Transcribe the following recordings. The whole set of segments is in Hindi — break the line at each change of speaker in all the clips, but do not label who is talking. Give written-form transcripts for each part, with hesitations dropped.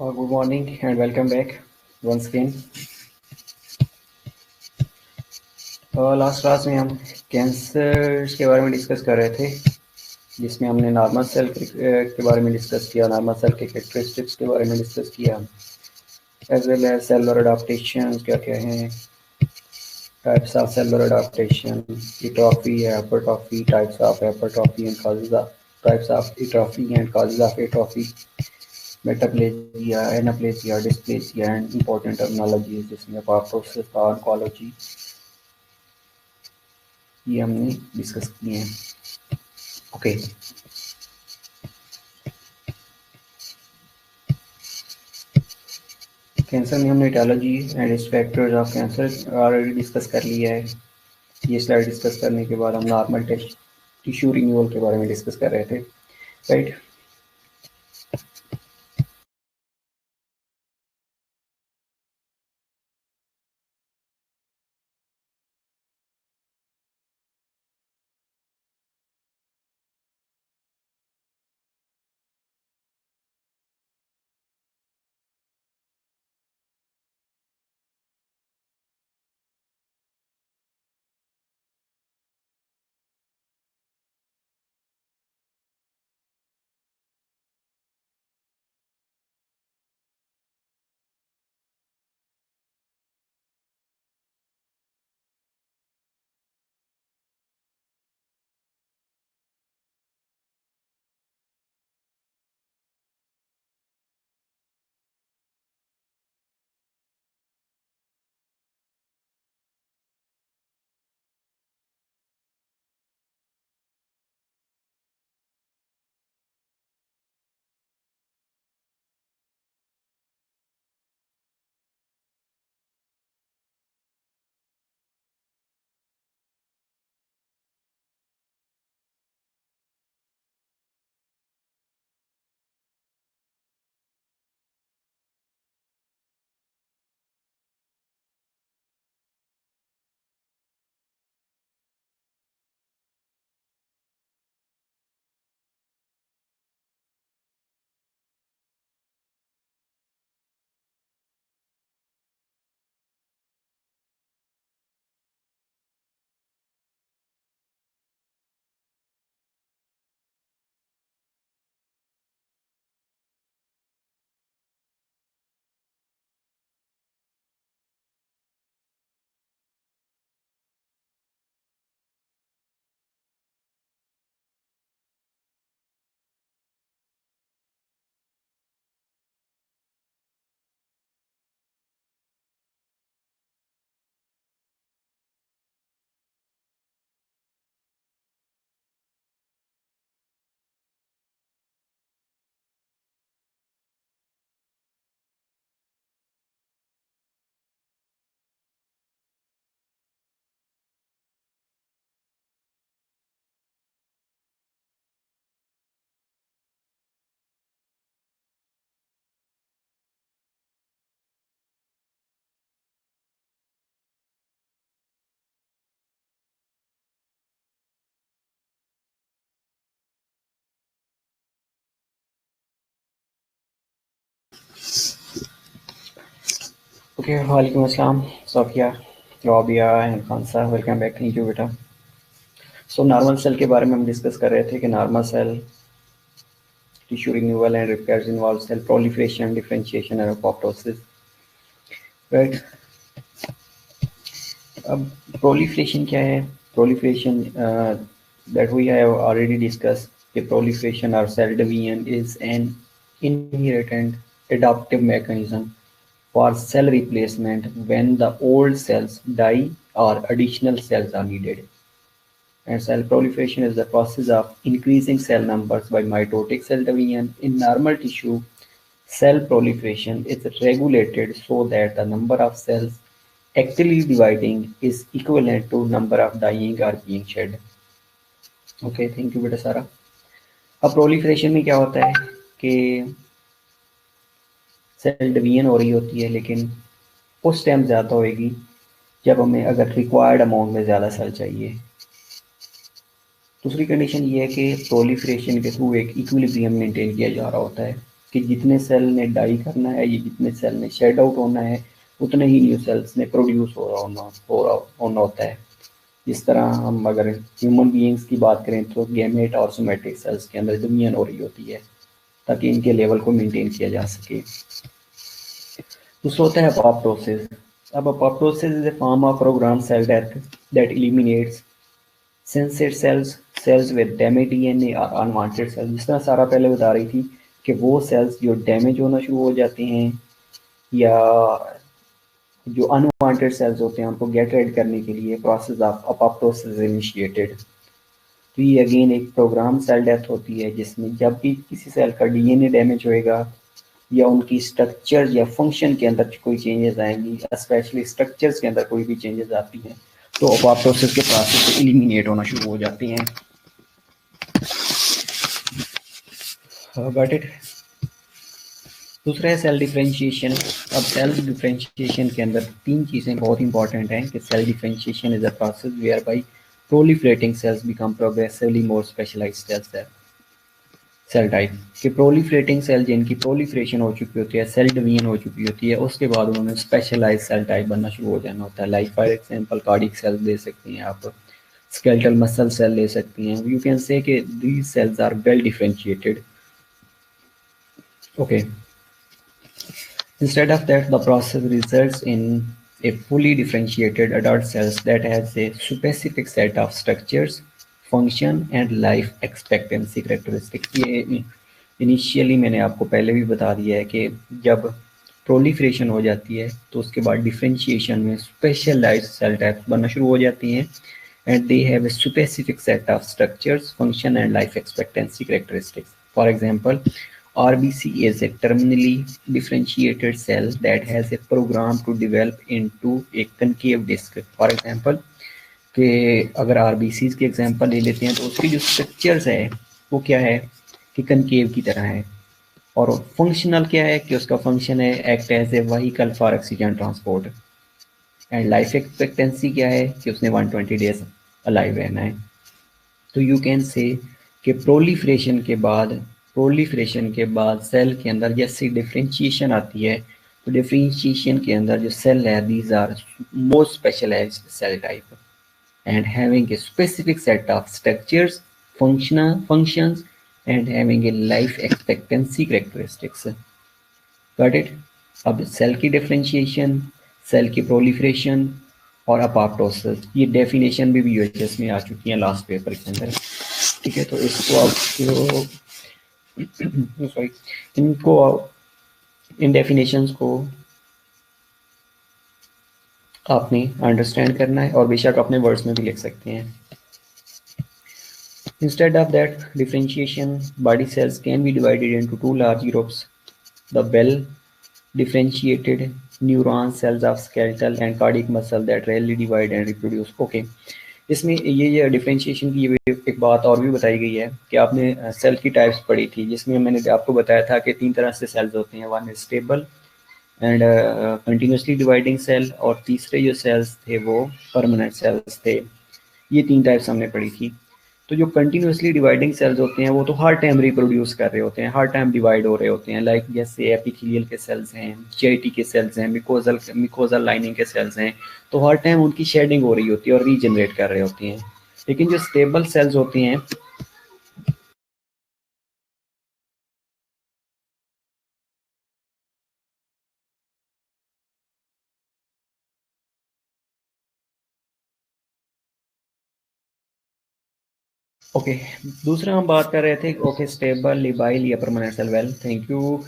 Good morning and welcome back once again. Last class में हम कैंसर के बारे में डिस्कस कर रहे थे, जिसमें हमने नॉर्मल सेल के बारे में डिस्कस किया, नॉर्मल सेल के कैरेक्टरिस्टिक्स के बारे में डिस्कस किया, as well as cellular adaptation क्या क्या हैं, types of cellular adaptation, atrophy, hypertrophy, types of hypertrophy and causes of types of atrophy and causes of atrophy, metaplasia, anaplasia, dysplasia and important terminology जिसमें apoptosis, ऑन्कोलॉजी ये हमने डिस्कस किए हैं. ओके, कैंसर में हमने aetiology and risk factors of cancer already discuss कर लिया है. ये स्लाइड डिस्कस करने के बाद हम नॉर्मल टिश्यू रिन्यूअल के बारे में डिस्कस कर रहे थे, राइट. ओके, वालेकुम अस्सलाम, Sofia, Rabia and Khansa, welcome back. Thank you बेटा. सो नॉर्मल सेल के बारे में हम डिस्कस कर रहे थे कि normal cell tissue renewal and repairs involve cell proliferation, differentiation and apoptosis, right. अब प्रोलिफरेशन क्या है? Proliferation that we have already discussed, the proliferation or cell division is an inherent adaptive mechanism for cell replacement when the old cells die or additional cells are needed. And cell proliferation is the process of increasing cell numbers by mitotic cell division. In normal tissue, cell proliferation is regulated so that the number of cells actively dividing is equivalent to number of dying or being shed. Okay, thank you बेटा सारा. अब प्रोलिफरेशन में क्या होता है कि सेल डिवीजन हो रही होती है, लेकिन उस टाइम ज़्यादा होएगी जब हमें अगर रिक्वायर्ड अमाउंट में ज़्यादा सेल चाहिए. दूसरी कंडीशन ये है कि प्रोलिफरेशन के थ्रू एक इक्विलिब्रियम मेंटेन किया जा रहा होता है. कि जितने सेल ने डाई करना है, ये जितने सेल ने शेड आउट होना है, उतने ही न्यू सेल्स ने प्रोड्यूस होना होता है। जिस तरह हम अगर ह्यूमन बीइंग्स की बात करें तो गैमेट और सोमेटिक सेल्स के अंदर डिवीजन हो रही होती है ताकि इनके लेवल को मेंटेन किया जा सके। दूसरा होता है अपोप्टोसिस। अब apoptosis is a form of programme cell death that eliminates sensitive cells with damage DNA और अनवांटेड सेल्स। जिस तरह सारा पहले बता रही थी कि वो सेल्स जो डैमेज होना शुरू हो जाते हैं या जो अनवांटेड सेल्स होते हैं उनको गेट रेड करने के लिए प्रोसेस ऑफ अपोप्टोसिस इनिशिएटेड। तो ये अगेन एक प्रोग्राम सेल डेथ होती है जिसमें जब भी किसी सेल का डीएनए डैमेज होएगा या उनकी स्ट्रक्चर या फंक्शन के अंदर कोई चेंजेस आएंगी, स्पेशली स्ट्रक्चर्स के अंदर कोई भी चेंजेस आती हैं, तो अपोप्टोसिस के प्रोसेस से एलिमिनेट होना शुरू हो जाती हैं। Got it. दूसरा है सेल डिफरेंशिएशन। अब सेल डिफरेंशिएशन के अंदर तीन चीज़ें बहुत इंपॉर्टेंट हैं कि cell differentiation is a process whereby proliferating cells become progressively more specialised cell type. कि प्रोलिफरेटिंग सेल जिनकी प्रोलिफरेशन हो चुकी होती है, सेल डिवीजन हो चुकी होती है, उसके बाद उन्होंने स्पेशलाइज सेल टाइप बनना शुरू हो जाना होता है। Like for example cardiac cell दे सकती हैं आप, स्केलेटल मसल सेल ले सकती हैं। यू कैन से कि these cells are well differentiated. Okay, instead of that, the process results in a fully differentiated adult cells that has a specific set of structures, function and life expectancy characteristics। ये इनिशियली मैंने आपको पहले भी बता दिया है कि जब प्रोलिफरेशन हो जाती है तो उसके बाद डिफरेंशिएशन में स्पेशलाइज्ड सेल टाइप्स बनना शुरू हो जाती हैं and they have a specific set of structures, function and life expectancy characteristics. For example, RBC is a terminally differentiated cell that has a program to develop into a concave disc. For example, कि अगर RBCs की एग्जांपल ले लेते हैं तो उसकी जो स्ट्रक्चर्स है वो क्या है कि कनकेव की तरह है, और फंक्शनल क्या है कि उसका फंक्शन है act as a vehicle for oxygen transport. And life expectancy क्या है कि उसने 120 डेज अलाइव रहना है। तो यू कैन से कि प्रोलिफरेशन के बाद सेल के अंदर जैसे डिफरेंशिएशन आती है तो डिफरेंशिएशन के अंदर जो सेल है these are more specialised cell type and having a specific set of structures, functions and having a life expectancy characteristics. Got it? अब सेल की डिफरेंशिएशन, सेल की प्रोलिफरेशन और अपोप्टोसिस, ये डेफिनेशन भी यूएचएस में आ चुकी हैं लास्ट पेपर के अंदर। ठीक है, तो इसको आप सॉरी इनको इन डेफिनेशंस को आपने अंडरस्टैंड करना है और बेशक अपने वर्ड्स में भी लिख सकते हैं। Instead of that differentiation, body cells can be divided into two large groups: the well differentiated neuron cells of skeletal and cardiac muscle that rarely divide and reproduce. Okay, इसमें ये डिफरेंशिएशन की एक बात और भी बताई गई है कि आपने सेल की टाइप्स पढ़ी थी जिसमें मैंने आपको बताया था कि तीन तरह से सेल्स होते हैं, one is stable and continuously dividing cell और तीसरे जो सेल्स थे वो परमानेंट सेल्स थे। ये तीन टाइप्स हमने पढ़ी थी। तो जो कंटिन्यूसली डिवाइडिंग सेल्स होते हैं वो तो हर टाइम रिप्रोड्यूस कर रहे होते हैं, हर टाइम डिवाइड हो रहे होते हैं। लाइक जैसे एपिथेलियल के सेल्स हैं, चैरिटी के सेल्स हैं, मिकोजल लाइनिंग के सेल्स हैं, तो हर टाइम उनकी शेडिंग हो रही होती है और रीजनरेट कर रहे होते हैं। लेकिन जो स्टेबल सेल्स होते हैं ओके दूसरा हम बात कर रहे थे ओके स्टेबल, लिबाइल या permanent cell. Well thank you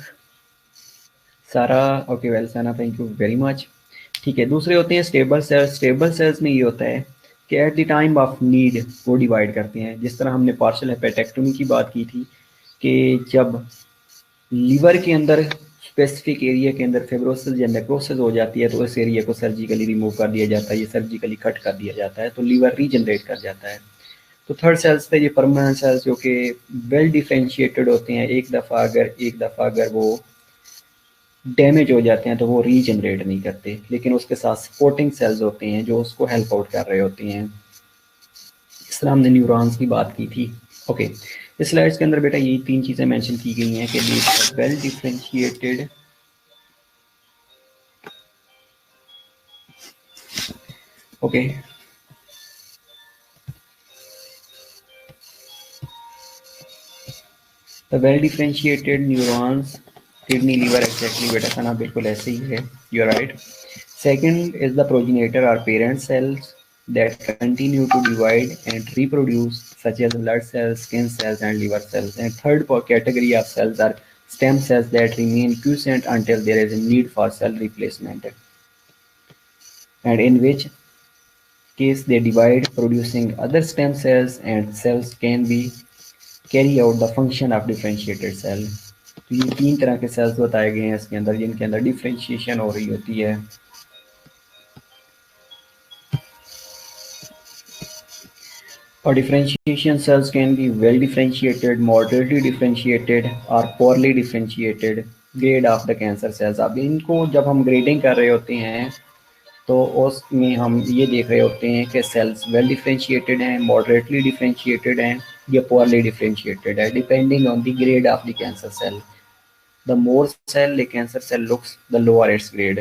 Sara. Okay well Sana, thank you very much. ठीक है, दूसरे होते हैं स्टेबल सेल्स। स्टेबल सेल्स में ये होता है कि at the time of need वो डिवाइड करते हैं। जिस तरह हमने पार्शियल हेपेटेक्टोमी की बात की थी कि जब लीवर के अंदर स्पेसिफिक एरिया के अंदर फिब्रोसिस या नेक्रोसिस हो जाती है तो उस एरिया को सर्जिकली रिमूव कर दिया जाता है, ये सर्जिकली कट कर दिया जाता है, तो लीवर रीजनरेट कर जाता है। तो थर्ड सेल्स थे ये परमानेंट सेल्स जो कि वेल डिफरेंशिएटेड होते हैं। एक दफ़ा अगर वो डैमेज हो जाते हैं तो वो रीजनरेट नहीं करते, लेकिन उसके साथ सपोर्टिंग सेल्स होते हैं जो उसको हेल्प आउट कर रहे होते हैं। इस तरह हमने न्यूरॉन्स की बात की थी। ओके, इस स्लाइड्स के अंदर बेटा यही 3 चीजें मेंशन की गई हैं कि well differentiated okay the well differentiated neurons kidney liver exactly बेटा खाना बिल्कुल ऐसे ही है, you are right. Second is the progenitor or parent cells that continue to divide and reproduce, such as blood cells, skin cells, and liver cells. And third category of cells are stem cells that remain quiescent until there is a need for cell replacement, and in which case they divide, producing other stem cells, and cells can be carry out the function of differentiated cell. तो ये 3 तरह के सेल्स बताए गए हैं इसके अंदर, जिनके अंदर डिफ्रेंशिएशन हो रही होती है. Or differentiation cells can be well differentiated, moderately differentiated, or poorly differentiated grade of the cancer cells. अब इनको जब हम ग्रेडिंग कर रहे होते हैं तो उसमें हम ये देख रहे होते हैं कि सेल्स वेल डिफरेंशिएटेड हैं, मॉडरेटली डिफरेंशिएटेड हैं या पोअरली डिफरेंशिएटेड है, depending on the grade of the cancer cell. The more cell a cancer cell looks, the lower its grade.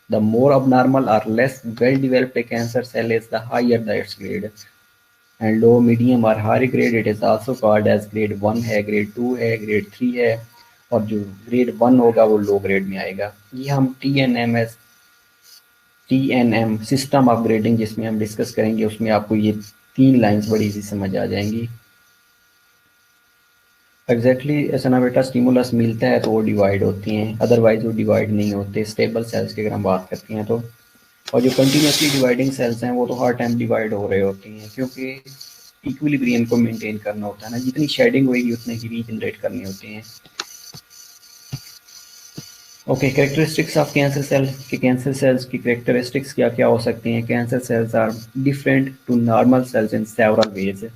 The more abnormal or less well developed a cancer cell is, the higher the its grade. And low, medium और high grade it is also called as grade 1 है, ग्रेड 2 है, ग्रेड 3 है, और जो ग्रेड 1 होगा वो लो ग्रेड में आएगा. ये हम टीएनएम सिस्टम ऑफ ग्रेडिंग जिसमें हम डिस्कस करेंगे उसमें आपको ये 3 लाइंस बड़ी इजी समझ आ जाएंगी. एग्जैक्टली ऐसा ना बेटा, स्टिमुलस मिलता है तो वो डिवाइड होती हैं, अदरवाइज वो डिवाइड नहीं होते. स्टेबल सेल्स की अगर हम बात करते हैं तो, और जो कंटिन्यूसली डिवाइडिंग सेल्स हैं वो तो हर टाइम डिवाइड हो रहे होती हैं, क्योंकि इक्विलिब्रियम को मेंटेन करना होता है ना, जितनी शेडिंग होगी उतने ही रीजनरेट करनी होती हैं. Okay, characteristics of cancer cell के कैंसर सेल्स की कैरेक्टरिस्टिक्स क्या क्या हो सकती हैं. Cancer cells are different to normal cells in several ways.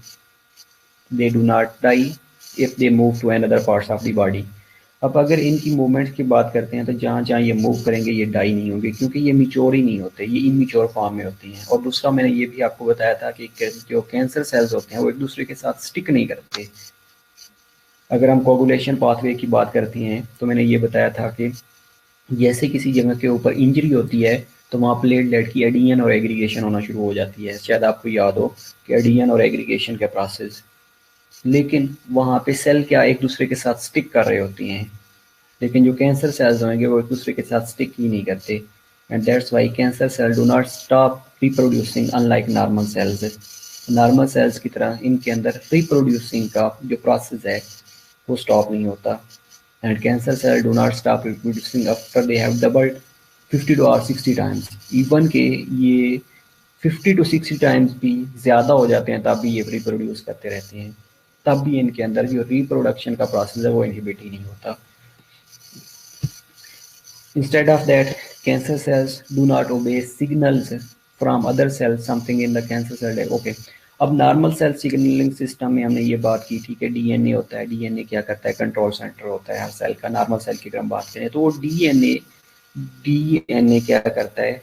They do not die if they move to another parts of the body. अब अगर इनकी मूवमेंट की बात करते हैं तो जहाँ जहाँ ये मूव करेंगे ये डाई नहीं होंगे, क्योंकि ये मिच्योर ही नहीं होते, ये इमेच्योर फॉर्म में होती हैं. और दूसरा मैंने ये भी आपको बताया था कि जो कैंसर सेल्स होते हैं वो एक दूसरे के साथ स्टिक नहीं करते. अगर हम कोगुलेशन पाथवे की बात करती हैं तो मैंने ये बताया था कि जैसे किसी जगह के ऊपर इंजरी होती है तो वहाँ प्लेटलेट की एडिशन और एग्रीगेशन होना शुरू हो जाती है. शायद आपको याद हो कि एडिशन और एग्रीगेशन का प्रोसेस, लेकिन वहाँ पे सेल क्या एक दूसरे के साथ स्टिक कर रहे होती हैं, लेकिन जो कैंसर सेल्स होंगे वो एक दूसरे के साथ स्टिक ही नहीं करते. And that's why cancer cell do not stop reproducing unlike normal cells. Normal cells की तरह इनके अंदर रिप्रोड्यूसिंग का जो प्रोसेस है वो स्टॉप नहीं होता. And cancer cell do not stop reproducing after they have doubled 50 to 60 times. Even के ये 50 to 60 टाइम्स भी ज़्यादा हो जाते हैं तब भी ये रिप्रोड्यूस करते रहते हैं, तब भी इनके अंदर जो रिप्रोडक्शन का प्रोसेस है वो इनहिबिट ही नहीं होता. Instead of that, cancer cells do not obey signals from other cells, something in the cancer cell. Okay. अब नॉर्मल सेल सिग्नलिंग सिस्टम में हमने ये बात की थी कि डीएनए होता है. डीएनए क्या करता है, कंट्रोल सेंटर होता है हर सेल का. नॉर्मल सेल की अगर हम बात करें तो वो डीएनए क्या करता है,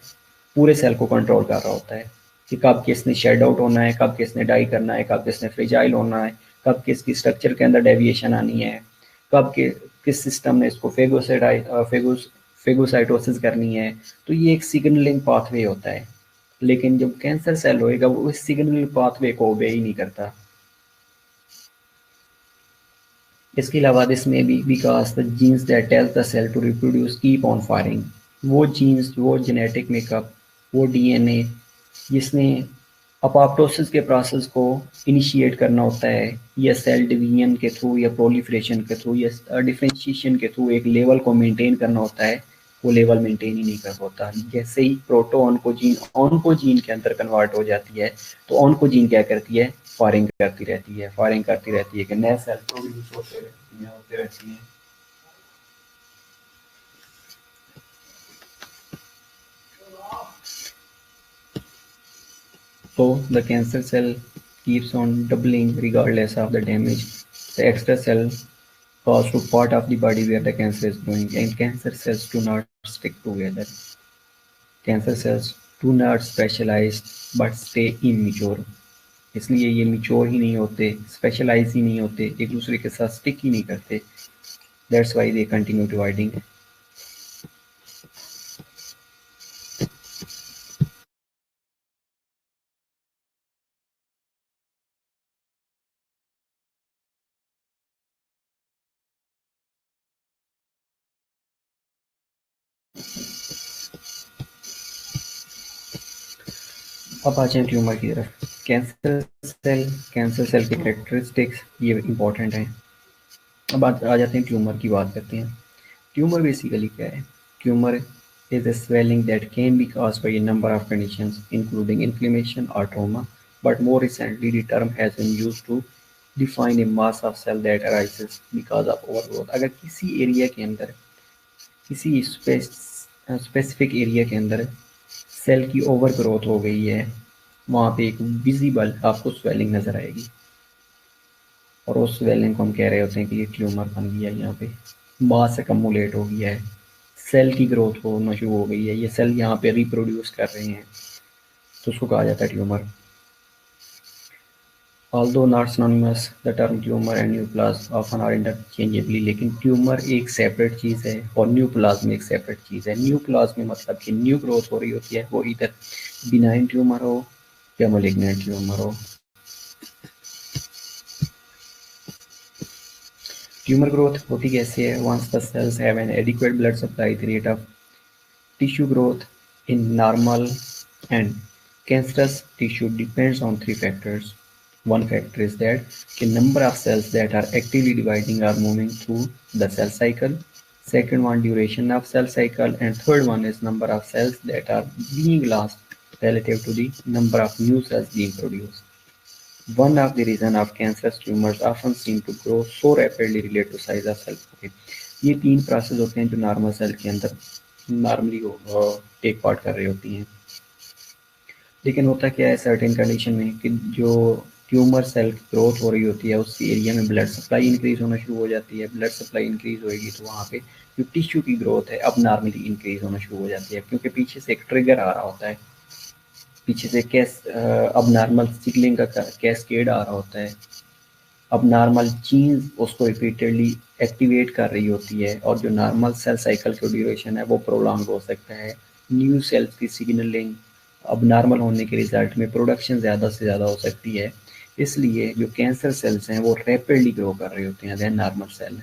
पूरे सेल को कंट्रोल कर रहा होता है कि कब किसने शेड आउट होना है, कब किसने डाई करना है, कब किसने फ्रेजाइल होना है, कब किसकी स्ट्रक्चर के अंदर डेविएशन आनी है, कब के किस सिस्टम ने इसको फेगोसाइटोसिस करनी है. तो ये एक सिग्नलिंग पाथवे होता है, लेकिन जब कैंसर सेल होएगा वो इस सिग्नलिंग पाथवे को ओबे ही नहीं करता. इसके अलावा दिस में भी because the genes that tell the cell to reproduce keep on firing. वो जीन्स, वो जेनेटिक मेकअप, वो डीएनए जिसने अपोप्टोसिस के प्रोसेस को इनिशिएट करना होता है, या सेल डिवीजन के थ्रू या प्रोलिफरेशन के थ्रू या डिफरेंशिएशन के थ्रू एक लेवल को मेंटेन करना होता है, वो लेवल मेंटेन ही नहीं कर पाता. जैसे ही प्रोटो ऑन्कोजीन ऑन्कोजीन के अंदर कन्वर्ट हो जाती है तो ऑन्कोजीन क्या करती है, फायरिंग करती रहती है, फायरिंग करती रहती है कि नए सेल प्रोड्यूस होते रहती हैं. So the cancer cell keeps on doubling regardless of the damage the extra cell caused to part of the body where the cancer is growing, and cancer cells do not stick together. Cancer cells do not specialize but stay immature. इसलिए ये मिच्योर ही नहीं होते, स्पेशलाइज ही नहीं होते, एक दूसरे के साथ स्टिक ही नहीं करते। That's why they continue dividing. अब आ जाए ट्यूमर की तरफ। कैंसर सेल के कैरेक्टरिस्टिक्स ये इंपॉर्टेंट हैं। अब आ जाते हैं ट्यूमर की बात करते हैं। ट्यूमर बेसिकली क्या है? Tumour is a swelling that can be caused by a number of conditions, including inflammation or trauma, but more recently the term has been used to define a mass of cell that arises because of overgrowth। अगर किसी एरिया के अंदर, किसी स्पेसिफिक एरिया के अंदर सेल की ओवर ग्रोथ हो गई है, वहाँ पे एक विजिबल आपको स्वेलिंग नज़र आएगी, और उस स्वेलिंग को हम कह रहे होते हैं कि ये ट्यूमर बन गया है, यहाँ पे मास एकमुलेट हो गया है, सेल की ग्रोथ होना शुरू हो गई है, ये सेल यहाँ पे रिप्रोड्यूस कर रहे हैं, तो उसको कहा जाता है tumour. Although not synonymous, the term tumor and neoplasm often are interchangeably, लेकिन ट्यूमर एक सेपरेट चीज़ है और न्यूप्लाज्म एक सेपरेट चीज़ है। न्यूप्लाज्म में मतलब कि न्यू ग्रोथ हो रही होती है, वो इधर बिनाइन ट्यूमर हो या मलिग्नेंट ट्यूमर हो। ट्यूमर ग्रोथ होती कैसे है? Once the cells have an adequate blood supply, the rate of tissue growth in normal and cancerous tissue depends on three factors. One factor is that the number of cells that are actively dividing are moving through the cell cycle. Second one, duration of cell cycle, and third one is number of cells that are being lost relative to the number of new cells being produced. One of the reason of cancerous tumors often seem to grow so rapidly relate to size of cell. Okay. ये तीन प्रोसेस होते हैं जो नॉर्मल सेल के अंदर नॉर्मली टेक पार्ट कर रही होती हैं। लेकिन होता क्या है सर्टेन कंडीशन में कि जो ट्यूमर सेल की ग्रोथ हो रही होती है उस एरिया में ब्लड सप्लाई इंक्रीज होना शुरू हो जाती है। ब्लड सप्लाई इंक्रीज होएगी तो वहाँ पे जो टिश्यू की ग्रोथ है अब नॉर्मली इंक्रीज होना शुरू हो जाती है, क्योंकि पीछे से एक ट्रिगर आ रहा होता है, पीछे से अब नॉर्मल सिगलिंग का कैस्केड आ रहा होता है। अब नॉर्मल चीज उसको रिपीटेडली एक्टिवेट कर रही होती है, और जो नॉर्मल सेल साइकिल का ड्यूरेशन है वो प्रोलॉन्ग हो सकता है। न्यू सेल्स की सिग्नलिंग अब नॉर्मल होने के रिजल्ट में प्रोडक्शन ज़्यादा से ज़्यादा हो सकती है, इसलिए जो कैंसर सेल्स हैं वो रैपिडली ग्रो कर रहे होते हैं देन नॉर्मल सेल।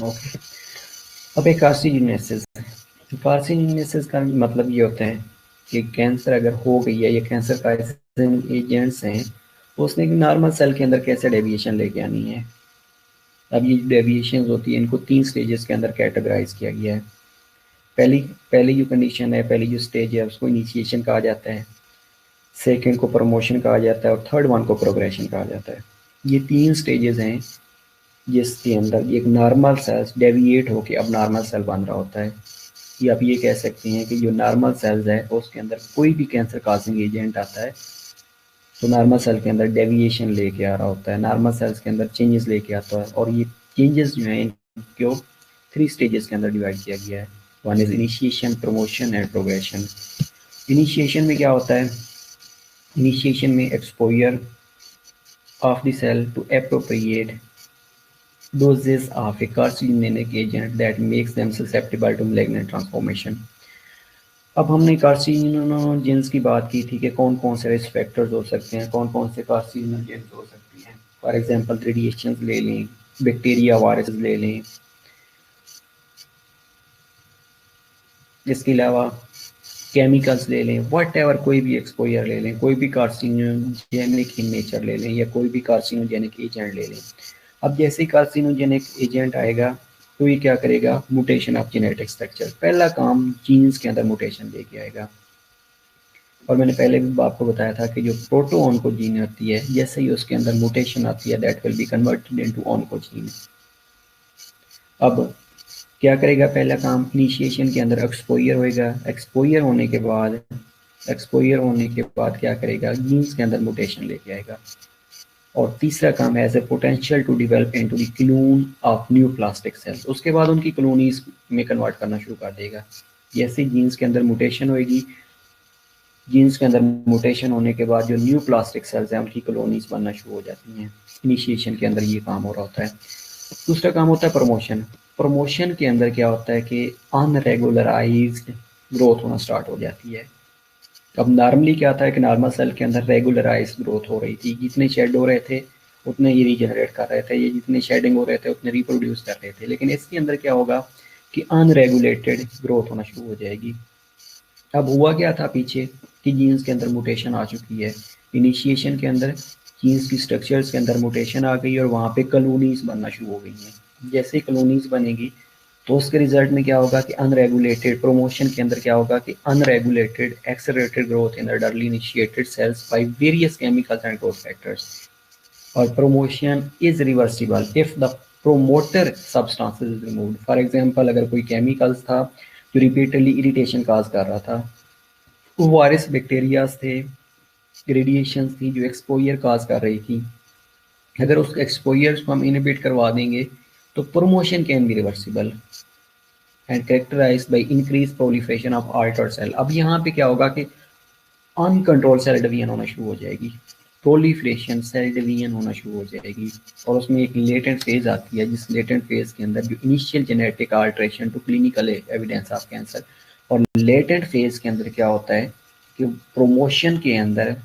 ओके, अब एक कार्सिनोजेनेसिस। कार्सिनोजेनेसिस का मतलब ये होता है कि कैंसर अगर हो गई है, ये कैंसर का एजेंट्स हैं, उसने नॉर्मल सेल के अंदर कैसे डेविएशन लेके आनी है। अब ये डेविएशन होती है इनको तीन स्टेजेस के अंदर कैटेगराइज किया गया है। पहली जो कंडीशन है, पहली जो स्टेज है उसको इनिशिएशन कहा जाता है, सेकंड को प्रमोशन कहा जाता है और थर्ड वन को प्रोग्रेशन कहा जाता है। ये तीन स्टेजेस हैं जिसके अंदर एक नॉर्मल सेल्स डेविएट होकर अब नॉर्मल सेल बन रहा होता है। ये आप ये कह सकते हैं कि जो नॉर्मल सेल्स है उसके अंदर कोई भी कैंसर काजिंग एजेंट आता है तो नॉर्मल सेल के अंदर डेविएशन लेके आ रहा होता है, नॉर्मल सेल्स के अंदर चेंजेस लेके आता है। और ये चेंजेस जो हैं इनको थ्री स्टेजेस के अंदर डिवाइड किया गया है। One is initiation, promotion and progression. Initiation में क्या होता है? इनिशिएशन में exposure of the cell to appropriate doses of a carcinogenic agent that makes them susceptible to malignant transformation। अब हमने कार्सिनोजेंस की बात की थी कि कौन कौन से रिस्क फैक्टर्स हो सकते हैं, कौन कौन से कार्सिनोजेंस हो सकती हैं। फॉर एग्जांपल रेडिएशन ले लें, बैक्टीरिया वायरस ले लें, इसके अलावा केमिकल्स ले लें, वट एवर कोई भी एक्सपोजर ले लें, कोई भी कार्सिनोजेनिक इन नेचर ले लें या कोई भी कार्सिनोजेनिक एजेंट ले लें। अब जैसे ही कार्सिनोजेनिक एजेंट आएगा तो ये क्या करेगा? Mutation of genetic structure. पहला काम जीन्स के अंदर म्यूटेशन लेके आएगा। और मैंने पहले भी आपको बताया था कि जो प्रोटो-ऑन्कोजीन होती है, जैसे ही उसके अंदर म्यूटेशन आती है that will be converted into oncogene. अब क्या करेगा? पहला काम इनिशिएशन के अंदर एक्सपोजर होएगा। एक्सपोजर होने के बाद एक्सपोजर होने के बाद क्या करेगा, जीन्स के अंदर म्यूटेशन लेके आएगा। और तीसरा काम है as a potential to develop into the clone of neoplastic cells, उसके बाद उनकी कॉलोनीज में कन्वर्ट करना शुरू कर देगा। जैसे जीन्स के अंदर म्यूटेशन होएगी, जीन्स के अंदर म्यूटेशन होने के बाद जो न्यू प्लास्टिक सेल्स हैं उनकी कॉलोनीज बनना शुरू हो जाती हैं। इनिशिएशन के अंदर ये काम हो रहा होता है। दूसरा काम होता है प्रमोशन। प्रमोशन के अंदर क्या होता है कि अनरेगुलराइज्ड ग्रोथ होना स्टार्ट हो जाती है। अब नॉर्मली क्या था कि नॉर्मल सेल के अंदर रेगुलराइज ग्रोथ हो रही थी, जितने शेड हो रहे थे उतने ही रीजनरेट कर रहे थे, ये जितने शेडिंग हो रहे थे उतने रिप्रोड्यूस कर रहे थे। लेकिन इसके अंदर क्या होगा कि अनरेगुलेटेड ग्रोथ होना शुरू हो जाएगी। अब हुआ क्या था पीछे कि जीन्स के अंदर म्यूटेशन आ चुकी है। इनिशिएशन के अंदर जीन्स की स्ट्रक्चर्स के अंदर म्यूटेशन आ गई और वहाँ पे कॉलोनीज बनना शुरू हो गई हैं। जैसे कॉलोनीज बनेगी तो उसके रिजल्ट में क्या होगा कि अनरेगुलेटेड प्रमोशन के अंदर क्या होगा कि unregulated accelerated growth in early initiated cells by various chemicals and growth factors. और promotion is reversible if the promoter substances is removed. For example अगर कोई केमिकल्स था जो रिपीटेडली इरिटेशन काज कर रहा था, वायरस बैक्टीरियाज थे, रेडिएशन थी जो एक्सपोजर काज कर रही थी, अगर उस एक्सपोजर्स को हम इनहिबिट करवा देंगे तो promotion can be reversible and characterised by increase proliferation of altered cell. अब यहाँ पे क्या होगा कि अनकंट्रोल सेल डिवीजन होना शुरू हो जाएगी, प्रोलिफरेशन सेल डिवीजन होना शुरू हो जाएगी। और उसमें एक लेटेंट फेज आती है, जिस लेटेंट फेज के अंदर जो initial genetic alteration to clinical evidence of cancer. और लेटेंट फेज के अंदर क्या होता है कि प्रोमोशन के अंदर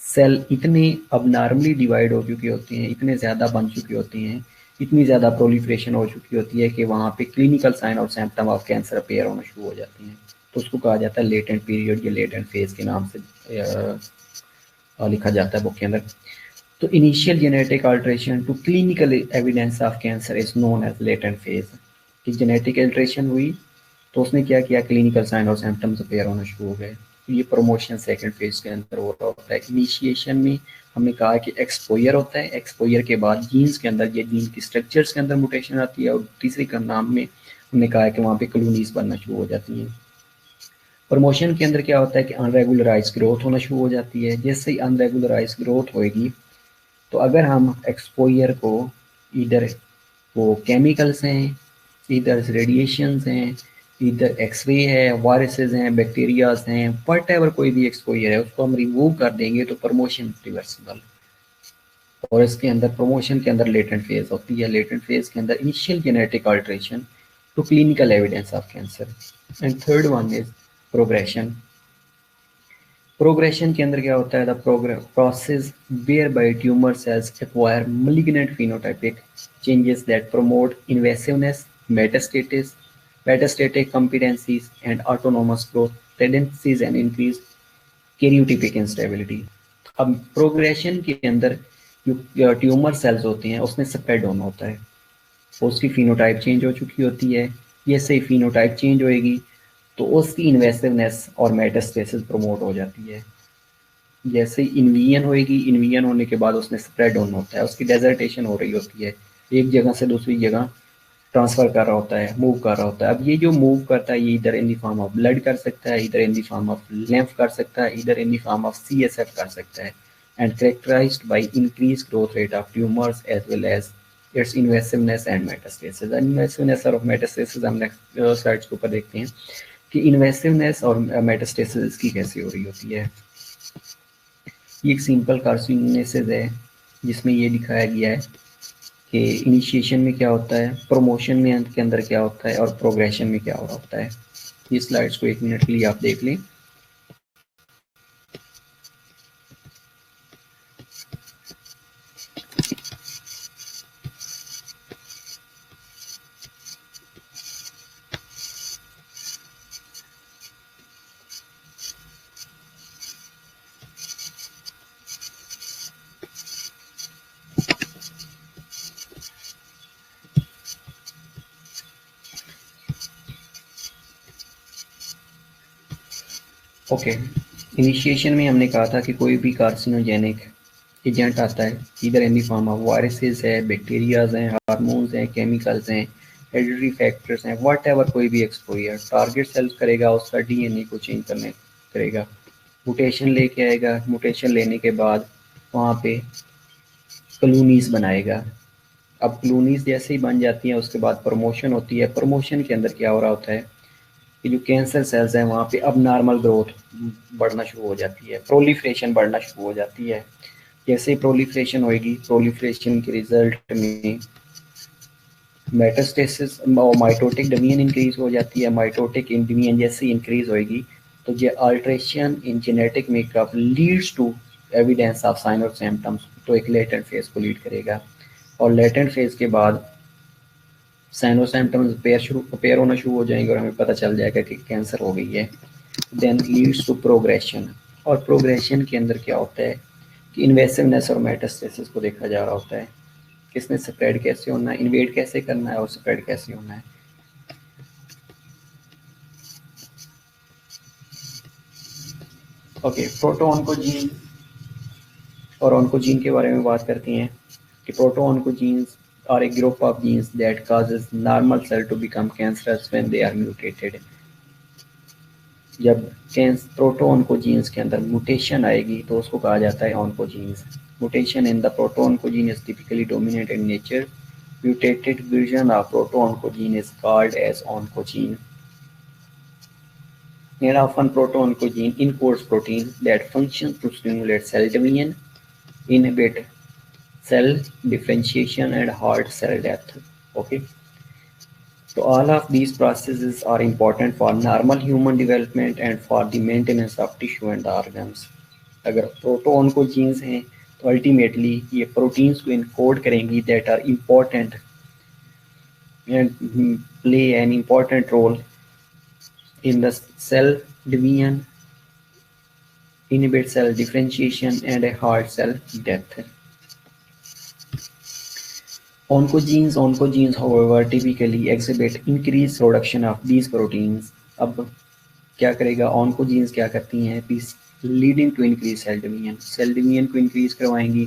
सेल इतने अब नॉर्मली डिवाइड हो चुकी होती हैं, इतने ज़्यादा बन चुकी होती हैं, इतनी ज़्यादा प्रोलिफरेशन हो चुकी होती है कि वहाँ पे क्लिनिकल साइन और सिम्टम ऑफ कैंसर अपेयर होना शुरू हो जाती हैं। तो उसको कहा जाता है लेटेंट पीरियड या लेटेंट फेज के नाम से लिखा जाता है बुक के अंदर। तो initial genetic alteration to clinical evidence of cancer is known as latent phase. कि जेनेटिक अल्टरेशन हुई तो उसने क्या किया, क्लिनिकल साइन और सिम्टम्स अपेयर होना शुरू हो गए। तो ये प्रमोशन सेकंड फेज के अंदर हो रहा होता है। इनिशिएशन में हमने कहा कि एक्सपोजर होता है, एक्सपोजर के बाद जीन्स के अंदर ये जीन की स्ट्रक्चर्स के अंदर म्यूटेशन आती है। और तीसरी का नाम में हमने कहा है कि वहाँ पे कॉलोनीज बनना शुरू हो जाती हैं। प्रमोशन के अंदर क्या होता है कि अनरेगुलराइज ग्रोथ होना शुरू हो जाती है। जैसे ही अनरेगुलराइज ग्रोथ होएगी तो अगर हम एक्सपोजर को इधर वो केमिकल्स हैं, इधर रेडिएशंस हैं, इधर एक्सरे है, वायरसेस हैं, बैक्टीरियाज हैं, वट एवर कोई भी एक्सपोजर है उसको हम रिमूव कर देंगे तो प्रमोशन रिवर्सिबल। और इसके अंदर प्रमोशन के अंदर लेटेंट फेज होती है। लेटेंट फेज के अंदर initial genetic alteration to clinical evidence of cancer. And third one is progression. Progression के अंदर क्या होता है, the process whereby tumour cells acquire malignant phenotypic changes that promote invasiveness, metastatic competencies and autonomous growth tendencies and increase karyotypic instability। अब प्रोग्रेशन के अंदर जो ट्यूमर सेल्स होती हैं उसमें स्प्रेड होना होता है, उसकी फिनोटाइप चेंज हो चुकी होती है। जैसे ही फिनोटाइप चेंज होएगी तो उसकी इन्वेसिवनेस और मेटास्टेसिस प्रमोट हो जाती है। जैसे इन्वीजन होएगी, इन्वीजन होने के बाद उसमें स्प्रेड होना होता है, उसकी डेजर्टेशन हो रही होती है, एक जगह से दूसरी जगह ट्रांसफर कर रहा होता है, मूव कर रहा होता है। अब ये जो मूव करता है ये इधर in the form of blood कर सकता है, इधर in the form of lymph कर सकता है, इधर in the form of CSF कर सकता है। And characterised by increase growth rate of tumours as well as its invasiveness and metastasis. Invasiveness और मेटास्टेसिस हम नेक्स्ट स्लाइड्स के ऊपर देखते हैं कि इन्वेसिवनेस और मेटास्टेसिस की कैसे हो रही होती है। ये एक सिंपल कार्सिनोसिस है जिसमें ये दिखाया गया है कि इनिशिएशन में क्या होता है, प्रमोशन में के अंदर क्या होता है और प्रोग्रेशन में क्या हो रहा होता है। ये स्लाइड्स को एक मिनट के लिए आप देख लें। ओके, इनिशिएशन में हमने कहा था कि कोई भी कार्सिनोजेनिक एजेंट आता है, इधर in the form of viruses है, बैक्टीरियाज हैं, हार्मोन्स हैं, केमिकल्स हैं, हेरिडिटरी फैक्टर्स हैं, वट एवर कोई भी एक्सपोजर टारगेट सेल्स करेगा, उसका DNA को चेंज करने करेगा। म्यूटेशन लेके आएगा, म्यूटेशन लेने के बाद वहाँ पे कॉलोनीज बनाएगा। अब कॉलोनीज जैसे ही बन जाती हैं उसके बाद प्रमोशन होती है। प्रमोशन के अंदर क्या हो रहा होता है कि जो कैंसर सेल्स हैं वहाँ पे अब नॉर्मल ग्रोथ बढ़ना शुरू हो जाती है, प्रोलिफरेशन बढ़ना शुरू हो जाती है। जैसे ही प्रोलिफरेशन होएगी, प्रोलिफरेशन के रिजल्ट में मेटास्टेसिस और माइटोटिक डोमेन इंक्रीज हो जाती है। माइटोटिक डोमेन जैसे इंक्रीज होएगी तो ये alteration in genetic makeup leads to evidence of sign और सिम्टम्स, तो एक लेटेंट फेज को लीड करेगा। और लेटेंट फेज के बाद साइन और सिम्टम्स अपेयर होना शुरू हो जाएंगे और हमें पता चल जाएगा कि कैंसर हो गई है। देन लीड्स टू प्रोग्रेशन, और प्रोग्रेशन के अंदर क्या होता है कि इन्वेसिवनेस और मेटास्टेसिस को देखा जा रहा होता है, किसने स्प्रेड कैसे होना है, इन्वेड कैसे करना है और स्प्रेड कैसे होना है। ओके, प्रोटो ऑन्कोजीन और ऑन्कोजीन के बारे में बात करते हैं कि proto oncogenes are a group of genes that causes normal cell to become cancerous when they are mutated। जब प्रोटो ऑन्कोजीन्स के अंदर म्यूटेशन आएगी तो उसको कहा जाता है oncogenes. Mutation in the proto oncogene is typically dominate in nature. Mutated version of proto-oncogene is called as oncogene. And often proto-oncogene encodes proteins that function to stimulate cell division, inhibit cell differentiation, and halt cell death. Okay. So all of these processes are important for normal human development and for the maintenance of tissue and organs. अगर proto-oncogenes हैं तो ultimately ये proteins को encode करेंगी that are important and play an important role in the cell division, inhibit cell differentiation, and a halt cell death. Oncogenes, however, typically exhibit increased production of these proteins. अब क्या करेगा, oncogenes क्या करती हैं, leading to increased cell division, cell division को increase करवाएंगी,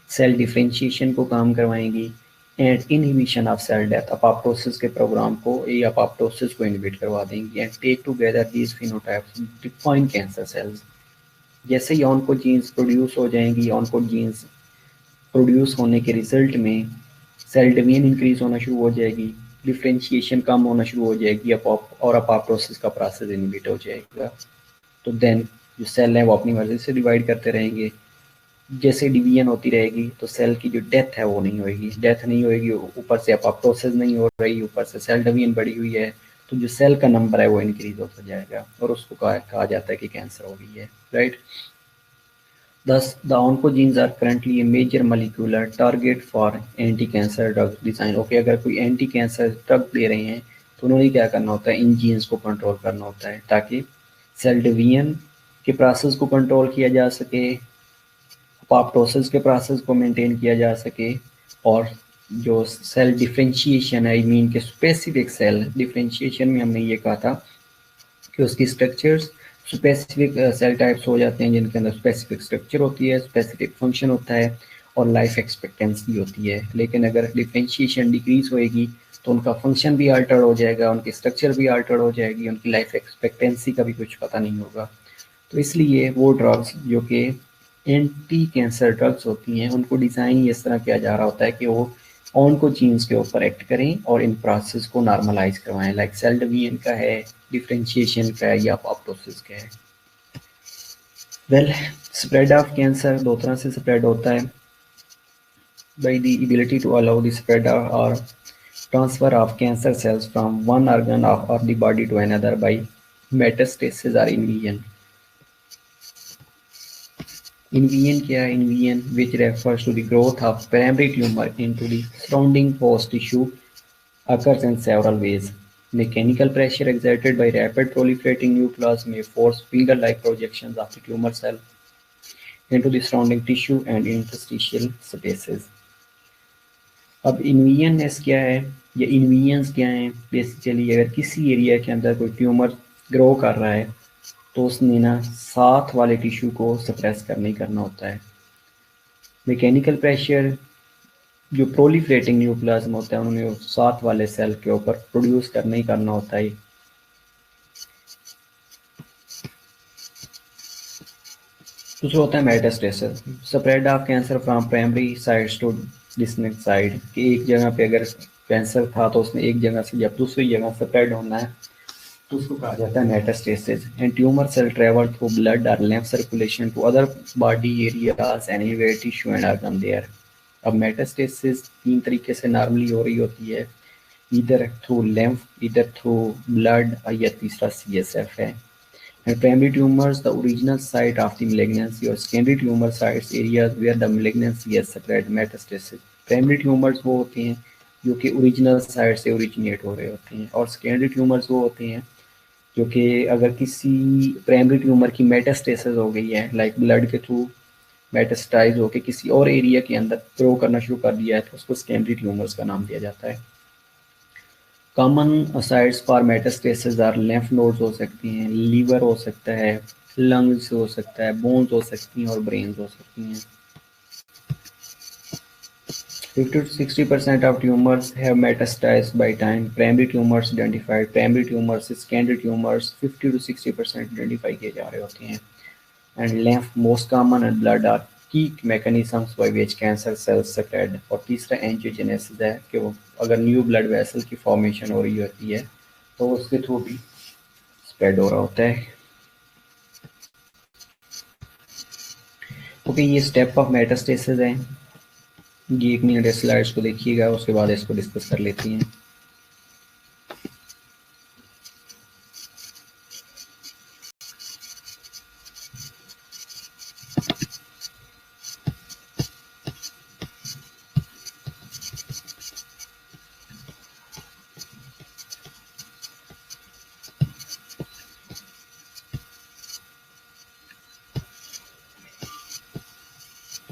cell differentiation को काम करवाएंगी, and inhibition of cell death, apoptosis के प्रोग्राम को या apoptosis को inhibit करवा देंगी, and take together these phenotypes define cancer cells। जैसे ही oncogenes प्रोड्यूस हो जाएंगी, oncogenes प्रोड्यूस होने के रिजल्ट में सेल डिवीजन इंक्रीज होना शुरू हो जाएगी, डिफ्रेंशिएशन कम होना शुरू हो जाएगी और अपोप्टोसिस का प्रोसेस इनहिबिट हो जाएगा। तो देन जो सेल है वो अपनी मर्जी से डिवाइड करते रहेंगे। जैसे डिवीजन होती रहेगी तो सेल की जो डेथ है वो नहीं होएगी, डेथ नहीं होएगी, ऊपर से अपोप्टोसिस नहीं हो रही, ऊपर से सेल डिवीजन बढ़ी हुई है, तो जो सेल का नंबर है वो इंक्रीज होता जाएगा और उसको कहा जाता है कि कैंसर हो गई है, right. Thus, the oncogenes are currently a major molecular target for anti-cancer drug design। Okay, अगर कोई एंटी कैंसर ड्रग ले रहे हैं तो उन्होंने क्या करना होता है, इन जीन्स को कंट्रोल करना होता है ताकि सेल डिवीजन के प्रोसेस को कंट्रोल किया जा सके, अपोप्टोसिस के प्रोसेस को मेंटेन किया जा सके, और जो सेल डिफ्रेंशिएशन है, आई मीन के स्पेसिफिक सेल डिफ्रेंशिएशन में हमने ये कहा था कि उसकी स्ट्रक्चर्स स्पेसिफिक सेल टाइप्स हो जाते हैं जिनके अंदर स्पेसिफिक स्ट्रक्चर होती है, स्पेसिफिक फंक्शन होता है और लाइफ एक्सपेक्टेंसी होती है। लेकिन अगर डिफ्रेंशिएशन डिक्रीज होएगी तो उनका फंक्शन भी अल्टर हो जाएगा, उनकी स्ट्रक्चर भी अल्टर हो जाएगी, उनकी लाइफ एक्सपेक्टेंसी का भी कुछ पता नहीं होगा। तो इसलिए वो ड्रग्स जो कि एंटी कैंसर ड्रग्स होती हैं उनको डिज़ाइन इस तरह किया जा रहा होता है कि वो ऑन्कोजीन्स के ऊपर एक्ट करें और इन प्रोसेस को नॉर्मलाइज करवाएं, लाइक सेल डिवीजन का है, डिफ्रेंशिएशन का है या अपोप्टोसिस का है। वेल, स्प्रेड ऑफ कैंसर दो तरह से स्प्रेड होता है, by the ability to allow the spread और transfer of cancer cells from one organ of the body to another by metastasis और इन्वीजन। Invasion क्या है? Invasion, which refers to the growth of primary tumor into the surrounding host tissue, occurs in several ways. Mechanical pressure exerted by rapid proliferating nucleus may force finger-like projections of the tumor cell into the surrounding tissue and interstitial spaces. अब इन्वीजननेस क्या है या इन्वीजन्स क्या हैं? बेसिकली अगर किसी एरिया के अंदर कोई ट्यूमर ग्रो कर रहा है तो उसने ना साथ वाले टिश्यू को सप्रेस करने करना होता है। मैकेनिकल प्रेशर जो प्रोलिफरेटिंग न्यूक्लियस में होता है उन्होंने साथ वाले सेल के ऊपर प्रोड्यूस करना ही करना होता है। दूसरा होता है metastasis, spread of cancer from primary sites to distant side, कि एक जगह पे अगर कैंसर था तो उसने एक जगह से जब दूसरी जगह स्प्रेड होना है तो उसको कहा जाता है metastasis. And tumour cell travel through blood और lymph circulation to other body areas and invade tissue and organ there. अब मेटास्टेसिस तीन तरीके से नॉर्मली हो रही होती है, इधर थ्रू lymph, इधर थ्रू ब्लड, और या तीसरा CSF है। And primary tumors, the original site of the malignancy, or secondary tumor sites, areas where the malignancy has spread metastasis. Primary tumors वो होते हैं जो कि ओरिजिनल साइट से ओरिजिनेट हो रहे होते हैं, और सेकेंडरी ट्यूमर्स वो होते हैं जो कि अगर किसी प्राइमरी ट्यूमर की मेटास्टेसिस हो गई है, लाइक ब्लड के थ्रू मेटास्टाइज होकर किसी और एरिया के अंदर ग्रो करना शुरू कर दिया है, तो उसको सेकेंडरी ट्यूमर्स का नाम दिया जाता है। Common sites for metastasis are lymph nodes हो सकती हैं, लीवर हो सकता है, लंग्स हो सकता है, बोन्स हो सकती हैं और ब्रेन्स हो सकती हैं। 50 to 60% of tumors have metastasized by time. Primary tumors identified, primary tumors, secondary tumors 50 to 60% identify किए जा रहे होते हैं। And lymph most common and blood are key mechanisms by which cancer cells spread। और तीसरा एंजियोजेनेसिस है कि वो अगर न्यू ब्लड वेसल की फॉर्मेशन हो रही होती है तो उसके थ्रू भी स्प्रेड हो रहा होता है। ओके, ये स्टेप ऑफ मेटास्टेसिस है। ये एक मिनट स्लाइड्स को देखिएगा, उसके बाद इसको डिस्कस कर लेती हैं।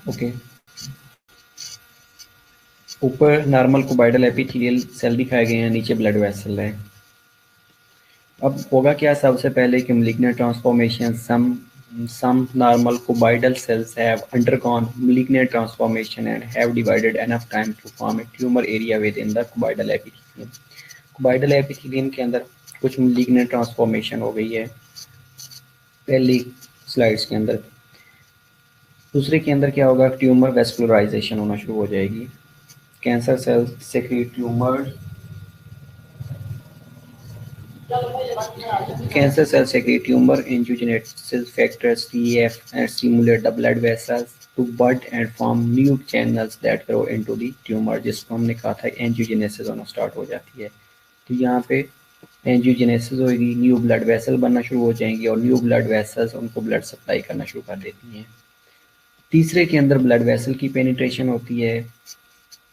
ओके, ऊपर नॉर्मल कोबाइडल एपिथेलियल सेल दिखाए गए हैं, नीचे ब्लड वेसल है। अब होगा क्या, सबसे पहले कि malignant transformation, some normal cuboidal cells have undergone malignant transformation and have divided enough time to form a tumor area within the cuboidal epithelium। cuboidal epithelium के अंदर कुछ malignant ट्रांसफॉर्मेशन हो गई है पहली स्लाइड्स के अंदर। दूसरे के अंदर क्या होगा, ट्यूमर वेस्कुलराइजेशन होना शुरू हो जाएगी। Cancer cells secrete tumour, cancer cells secrete tumor angiogenesis factors TF and stimulate the blood vessels to bud and form new channels that grow into the tumor, जिसको हमने कहा था angiogenesis होना स्टार्ट हो जाती है। तो यहाँ पे angiogenesis होगी, न्यू ब्लड वेसल बनना शुरू हो जाएंगी और न्यू ब्लड वेसल्स उनको ब्लड सप्लाई करना शुरू कर देती हैं। तीसरे के अंदर ब्लड वेसल की पेनिट्रेशन होती है।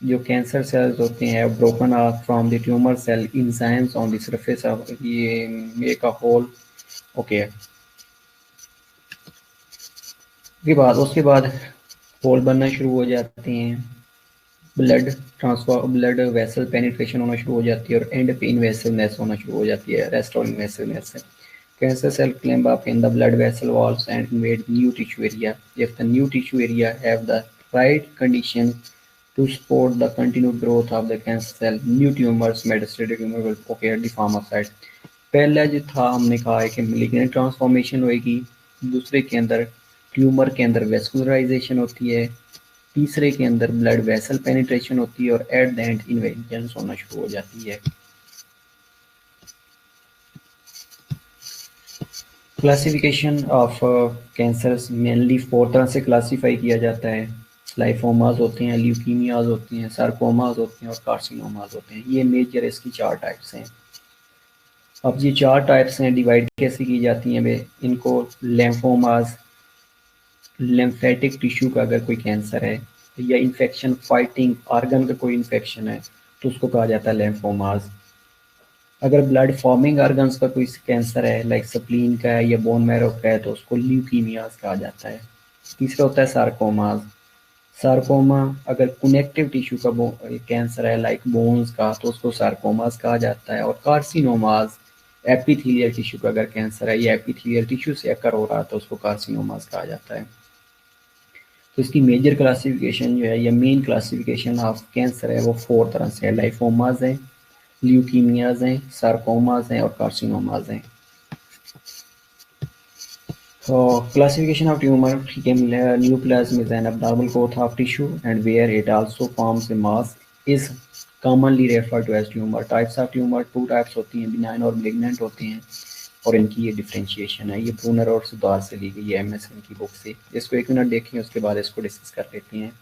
जो कैंसर सेल्स होते हैं broken off from the tumour cell enzymes on the surface of ये मेक अ होल। ओके, उसके बाद होल बनना शुरू हो जाते हैं, ब्लड वेसल पेनिट्रेशन होना शुरू हो जाती है और एंड पे इन्वेसिवनेस होना शुरू हो जाती है, रेस्ट और इन्वेसिवनेस है। Cancer cell climb up in the blood vessel walls and invade new tissue area. If the new tissue area have the right condition to support the continued growth of the cancer cell, new tumors, metastatic tumor will appear the form of site। पहला जो था हमने कहा है कि malignant ट्रांसफॉर्मेशन होगी, दूसरे के अंदर ट्यूमर के अंदर वेस्कुलराइजेशन होती है, तीसरे के अंदर ब्लड वेसल पेनिट्रेशन होती है और एट द एंड इन्वेजन होना शुरू हो जाती है। क्लासिफिकेशन ऑफ कैंसर्स मेनली 4 तरह से क्लासीफाई किया जाता है। लाइफोमास होते हैं, ल्यूकीमियाज होती हैं, सार्कोमास होते हैं और कार्सिनोमास होते हैं। ये मेजर इसकी 4 टाइप्स हैं। अब ये 4 टाइप्स हैं, डिवाइड कैसे की जाती हैं वे, इनको लेम्फोमास, लिम्फेटिक टिश्यू का अगर कोई कैंसर है या इन्फेक्शन फाइटिंग ऑर्गन का कोई इन्फेक्शन है तो उसको कहा जाता है लेम्फोमास। अगर ब्लड फॉर्मिंग ऑर्गन्स का कोई कैंसर है लाइक स्प्लीन का है या बोन मैरो का है तो उसको ल्यूकीमियाज कहा जाता है। तीसरा होता है सार्कोमाज। सार्कोमा अगर कनेक्टिव टिश्यू का कैंसर है लाइक बोन्स का तो उसको सार्कोमाज कहा जाता है। और कार्सिनोमाज एपिथेलियल टिश्यू का अगर कैंसर है या एपिथेलियल टिश्यू से अकर हो रहा है तो उसको कार्सिनोमाज कहा जाता है। तो इसकी मेजर क्लासिफिकेशन जो है या मेन क्लासिफिकेशन ऑफ कैंसर है वो 4 तरह से है। लाइफोमाज है, ल्यूकीमियाज हैं, सार्कोमाज हैं और कार्सिनोमाज हैं। So classification of tumor, neoplasm is an abnormal growth of tissue and where it also forms a mass is commonly referred to as tumor. Types of tumor, two types होती हैं, benign और malignant होती हैं और इनकी ये डिफरेंशिएशन है। ये ब्रूनर और सुधार से ली गई है एमएसएन की बुक से। इसको एक मिनट देखें, उसके बाद इसको डिस्कस कर लेते हैं।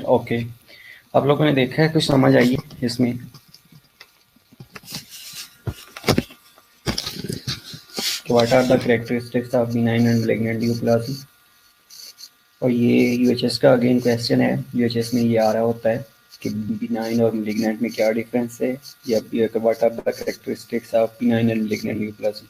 ओके, आप लोगों ने देखा है, कुछ समझ आई है इसमें? What are the characteristics of benign and malignant neoplasm. और ये यूएचएस का अगेन क्वेश्चन है। यूएचएस में ये आ रहा होता है कि बिनाइन और मैलिग्नेंट में क्या डिफरेंस है, या what are the characteristics of benign and malignant neoplasm.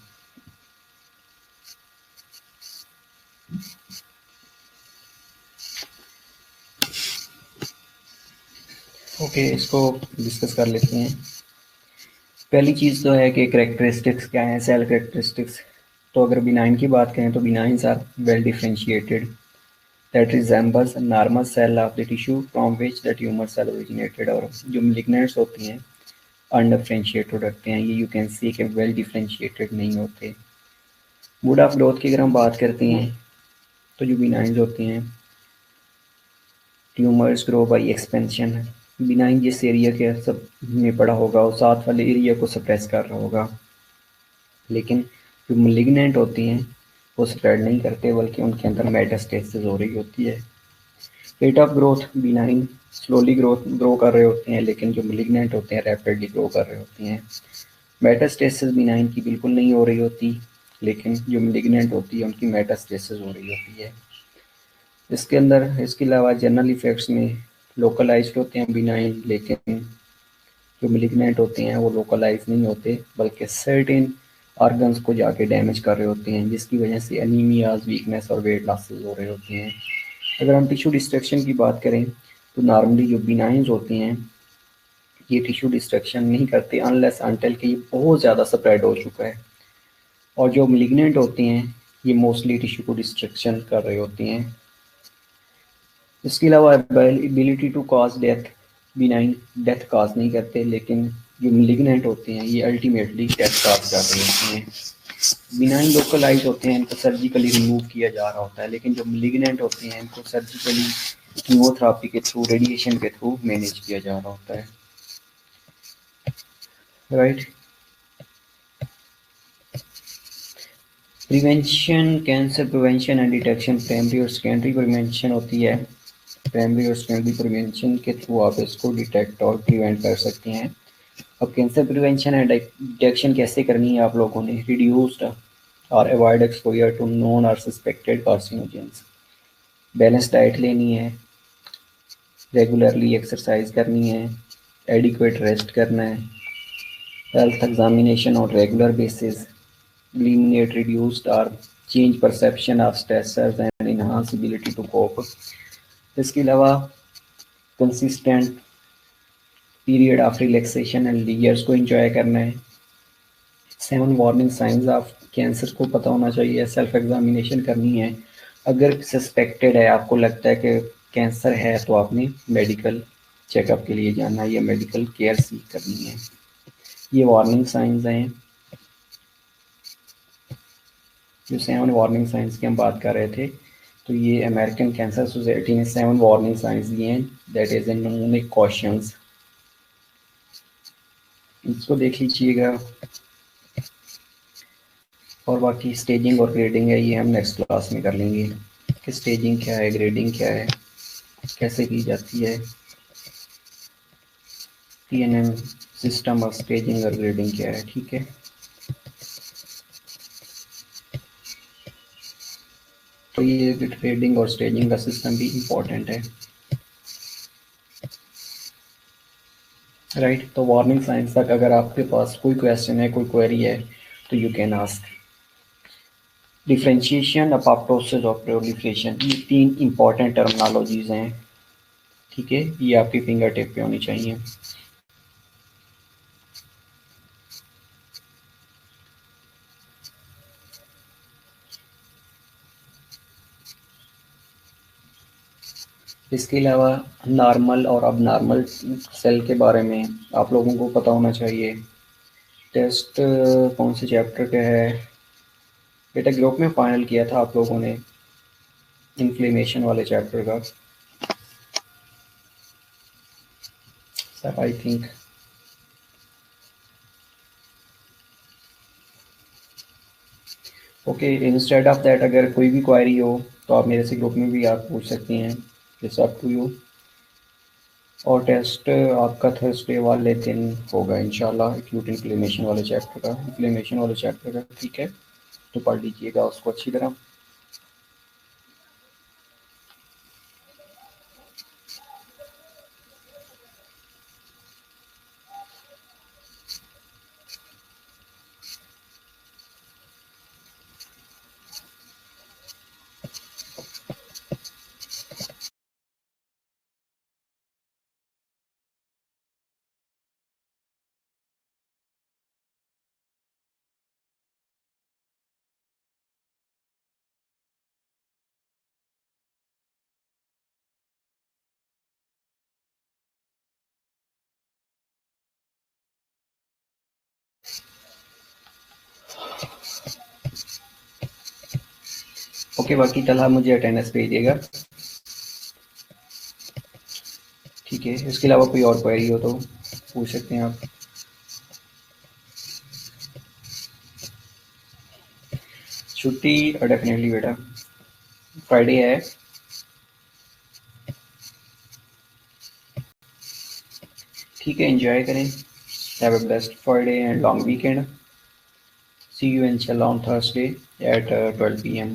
Okay, इसको डिस्कस कर लेते हैं। पहली चीज़ तो है कि कैरेक्टरिस्टिक्स क्या है, सेल कैरेक्टरिस्टिक्स। तो अगर बिनाइन की बात करें तो benigns are well differentiated that resembles a normal cell of the tissue from which the tumor cell originated। और जो malignants होती हैं अनडिफरेंशिएटेड रखते हैं, ये यू कैन सी के वेल डिफरेंशिएटेड नहीं होते। मोड ऑफ ग्रोथ की अगर हम बात करते हैं तो जो बिनाइंस होती हैं, tumours grow by expansion. Benign जिस एरिया के सब में पड़ा होगा वो साथ वाले एरिया को सप्रेस कर रहा होगा, लेकिन जो मलिग्नेंट होती हैं वो स्प्रेड नहीं करते, बल्कि उनके अंदर मेटास्टेसिस हो रही होती है। Rate of growth benign slowly grow कर रहे होते हैं, लेकिन जो मिलिग्नेंट होते हैं रैपिडली ग्रो कर रहे होते हैं। मेटास्टेसिस बिनाइन की बिल्कुल नहीं हो रही होती, लेकिन जो मिलिग्नेंट होती है उनकी मेटास्टेसिस हो रही होती है। इसके अलावा जनरल इफेक्ट्स में लोकलाइज्ड होते हैं बिनाइन, लेकिन जो मिलिग्नेंट होते हैं वो लोकलाइज नहीं होते, बल्कि सर्टेन ऑर्गन्स को जाके डैमेज कर रहे होते हैं, जिसकी वजह से एनीमियाज, वीकनेस और वेट लॉसेस हो रहे होते हैं। अगर हम टिश्यू डिस्ट्रक्शन की बात करें तो नॉर्मली जो बिनाइंस होते हैं ये टिश्यू डिस्ट्रक्शन नहीं करते अनलेस अनटिल कि ये बहुत ज़्यादा स्प्रेड हो चुका है, और जो मिलिग्नेंट होते हैं ये मोस्टली टिश्यू को डिस्ट्रक्शन कर रहे होते हैं। इसके अलावा ability to cause death, benign death cause नहीं करते, लेकिन जो मिलिग्नेंट होते हैं ये अल्टीमेटली डेथ कॉज कर रहे होते हैं। बिनाइन लोकलाइज होते हैं, इनको सर्जिकली रिमूव किया जा रहा होता है, लेकिन जो मिलिग्नेंट होते हैं इनको सर्जिकली कीमोथेरेपी के थ्रू, रेडिएशन के थ्रू मैनेज किया जा रहा होता है। Right. Prevention, cancer prevention and detection, primary और सेकेंडरी प्रिवेंशन होती है। प्राइमरी और सेकेंडरी प्रिवेंशन के थ्रू आप इसको डिटेक्ट और प्रिवेंट कर सकते हैं। अब कैंसर प्रिवेंशन एंड डिटेक्शन कैसे करनी है आप लोगों ने? रिड्यूस्ड और अवॉइड एक्सपोजर टू नोन और सस्पेक्टेड कार्सिनोजेंस, बैलेंस डाइट लेनी है, रेगुलरली एक्सरसाइज करनी है, एडिक्वेट रेस्ट करना है, health examination on regular basis, eliminate reduced or change perception of stressors and enhance ability to cope। इसके अलावा consistent period of relaxation and lizards को एंजॉय करना है। 7 वार्निंग साइंस ऑफ कैंसर को पता होना चाहिए, सेल्फ एग्जामिनेशन करनी है। अगर सस्पेक्टेड है, आपको लगता है कि कैंसर है, तो आपने मेडिकल चेकअप के लिए जाना है या मेडिकल केयर सीख करनी है। ये वार्निंग साइंस हैं, जो 7 वार्निंग साइंस की हम बात कर रहे थे। तो ये अमेरिकन कैंसर सोसाइटी ने 7 वार्निंग साइंस दिए हैं, that is an mnemonic cautions. इसको देख लीजिएगा। और बाकी स्टेजिंग और ग्रेडिंग है, ये हम नेक्स्ट क्लास में कर लेंगे कि स्टेजिंग क्या है, ग्रेडिंग क्या है, कैसे की जाती है। TNM सिस्टम ऑफ स्टेजिंग और ग्रेडिंग क्या है, ठीक है। तो ये ग्रेडिंग और स्टेजिंग का सिस्टम भी इम्पोर्टेंट है। राइट। तो वार्निंग साइंस तक अगर आपके पास कोई क्वेश्चन है, कोई क्वेरी है, तो you can ask. Differentiation, apoptosis और प्रोलिफरेशन, ये 3 इंपॉर्टेंट टर्मिनोलॉजीज हैं, ठीक है। ये आपकी फिंगर टिप पे होनी चाहिए। इसके अलावा नॉर्मल और अब नॉर्मल सेल के बारे में आप लोगों को पता होना चाहिए। टेस्ट कौन से चैप्टर का है बेटा? ग्रुप में फाइनल किया था आप लोगों ने इन्फ्लेमेशन वाले चैप्टर का, sir I think. Okay, instead of that अगर कोई भी क्वायरी हो तो आप मेरे से ग्रुप में भी आप पूछ सकती हैं, इट्स अप टू यू। और टेस्ट आपका थर्सडे वाले दिन होगा इंशाल्लाह, एक्यूट इन्फ्लेमेशन वाले चैप्टर का, ठीक है। तो पढ़ लीजिएगा उसको अच्छी तरह। ओके, बाकी कल आप मुझे अटेंडेंस भेजिएगा, ठीक है। इसके अलावा कोई और क्वेरी हो तो पूछ सकते हैं आप। छुट्टी डेफिनेटली बेटा, फ्राइडे है। ठीक है, एंजॉय करें। Have a best Friday and long weekend. See you inshallah on Thursday at 12 p.m.